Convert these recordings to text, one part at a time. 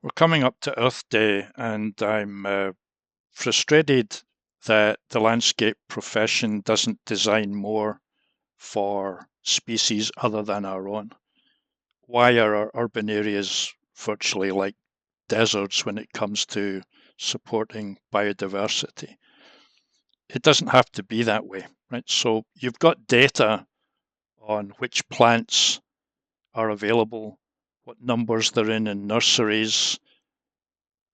We're coming up to Earth Day, and I'm frustrated that the landscape profession doesn't design more for species other than our own. Why are our urban areas virtually like deserts when it comes to supporting biodiversity? It doesn't have to be that way, right? So you've got data on which plants are available, what numbers they're in nurseries,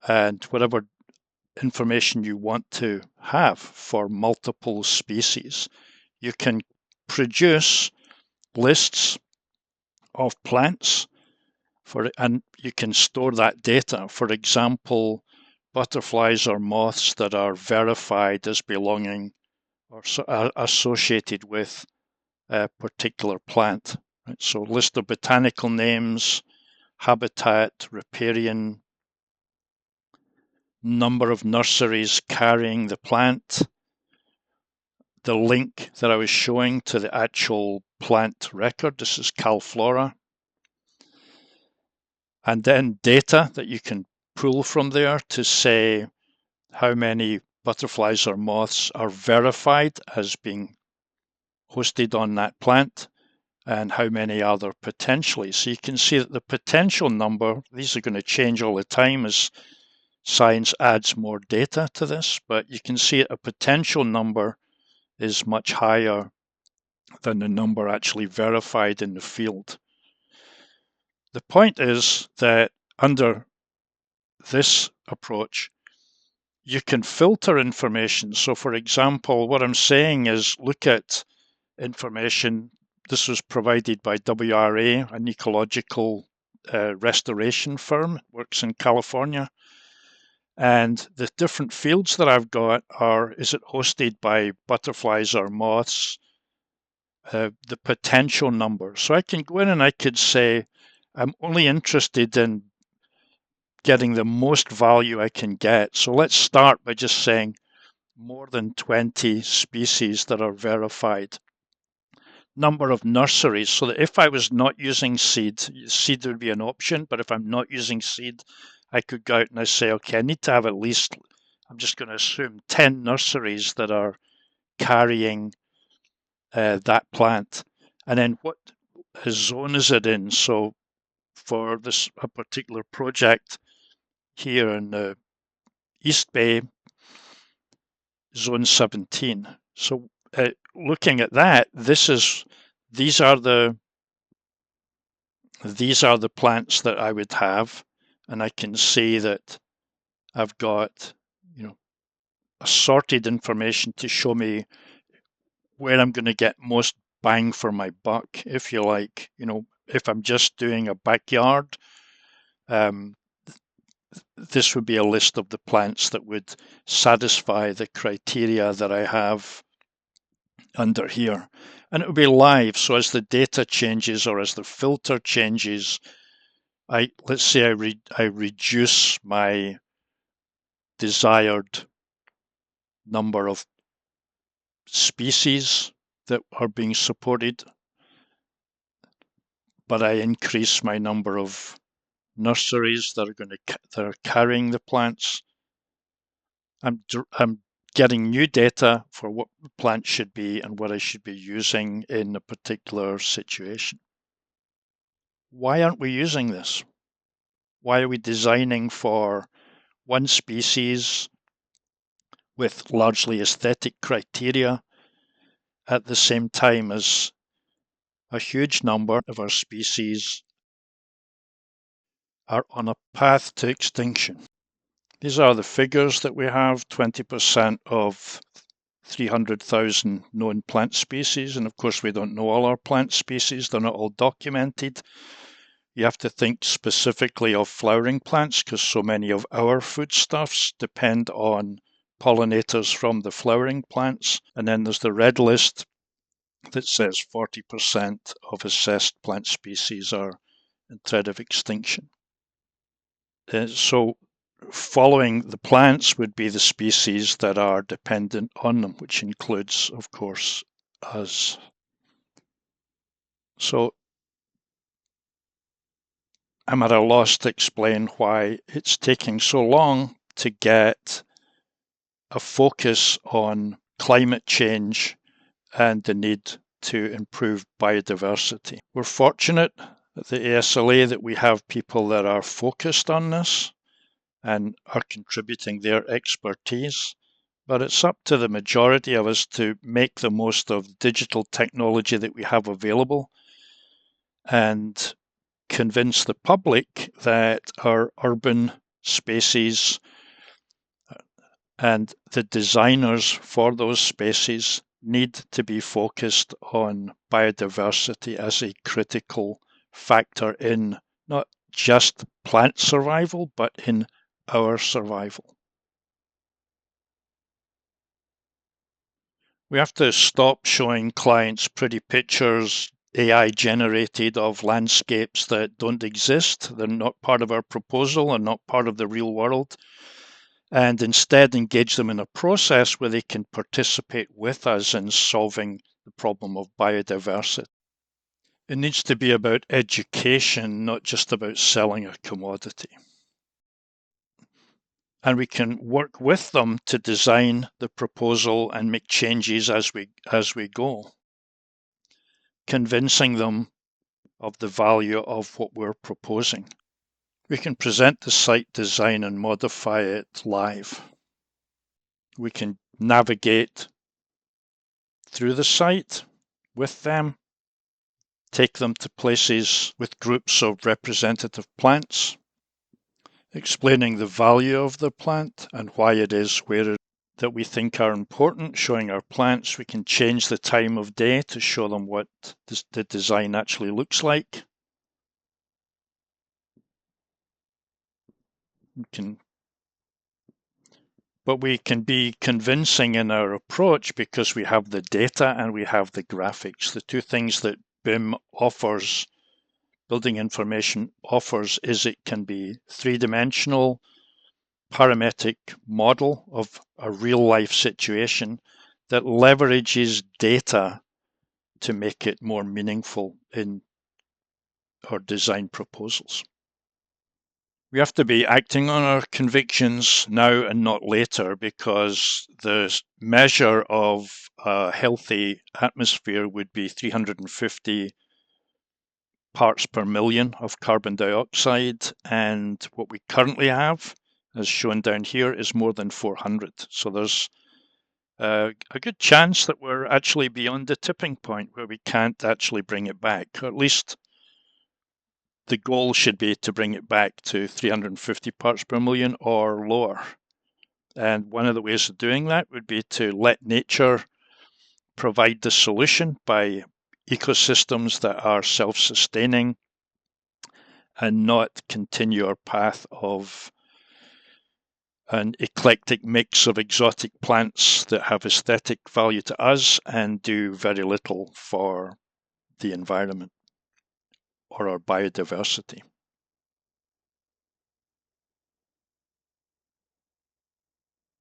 and whatever information you want to have for multiple species. You can produce lists of plants and you can store that data. For example, butterflies or moths that are verified as belonging or associated with a particular plant. Right? So list of botanical names, habitat, riparian, number of nurseries carrying the plant, the link that I was showing to the actual plant record. This is CalFlora. And then data that you can pull from there to say how many butterflies or moths are verified as being hosted on that plant and how many are there potentially. So you can see that the potential number, these are going to change all the time as science adds more data to this, but you can see a potential number is much higher than the number actually verified in the field. The point is that under this approach, you can filter information. So for example, what I'm saying is look at information. This was provided by WRA, an ecological restoration firm, works in California. And the different fields that I've got are, is it hosted by butterflies or moths? The potential number. So I can go in and I could say, I'm only interested in getting the most value I can get. So let's start by just saying more than 20 species that are verified. Number of nurseries, so that if I was not using seed would be an option, but if I'm not using seed, I could go out and I say, okay, I need to have at least, I'm just going to assume 10 nurseries that are carrying that plant. And then what zone is it in? So for this a particular project here in the East Bay, zone 17. So looking at that, these are the plants that I would have, and I can see that I've got, assorted information to show me where I'm going to get most bang for my buck, if you like. If I'm just doing a backyard, this would be a list of the plants that would satisfy the criteria that I have under here. And it will be live, so as the data changes or as the filter changes, let's say I reduce my desired number of species that are being supported, but I increase my number of nurseries that are carrying the plants. I'm getting new data for what the plant should be and what I should be using in a particular situation. Why aren't we using this? Why are we designing for one species with largely aesthetic criteria at the same time as a huge number of our species are on a path to extinction? These are the figures that we have. 20% of 300,000 known plant species. And of course, we don't know all our plant species. They're not all documented. You have to think specifically of flowering plants because so many of our foodstuffs depend on pollinators from the flowering plants. And then there's the red list that says 40% of assessed plant species are in threat of extinction. So following the plants would be the species that are dependent on them, which includes, of course, us. So I'm at a loss to explain why it's taking so long to get a focus on climate change and the need to improve biodiversity. We're fortunate at the ASLA that we have people that are focused on this and are contributing their expertise. But it's up to the majority of us to make the most of digital technology that we have available and convince the public that our urban spaces and the designers for those spaces need to be focused on biodiversity as a critical factor in not just plant survival, but in our survival. We have to stop showing clients pretty pictures, AI generated, of landscapes that don't exist. They're not part of our proposal and not part of the real world. And instead engage them in a process where they can participate with us in solving the problem of biodiversity. It needs to be about education, not just about selling a commodity. And we can work with them to design the proposal and make changes as we go, convincing them of the value of what we're proposing. We can present the site design and modify it live. We can navigate through the site with them, take them to places with groups of representative plants, explaining the value of the plant and why it is where that we think are important, showing our plants. We can change the time of day to show them what the design actually looks like. But we can be convincing in our approach because we have the data and we have the graphics. The two things that BIM offers, building information offers, is it can be three-dimensional, parametric model of a real-life situation that leverages data to make it more meaningful in our design proposals. We have to be acting on our convictions now and not later, because the measure of a healthy atmosphere would be 350 parts per million of carbon dioxide, and what we currently have, as shown down here, is more than 400. So there's a good chance that we're actually beyond the tipping point where we can't actually bring it back, or at least the goal should be to bring it back to 350 parts per million or lower. And one of the ways of doing that would be to let nature provide the solution by ecosystems that are self-sustaining and not continue our path of an eclectic mix of exotic plants that have aesthetic value to us and do very little for the environment or our biodiversity.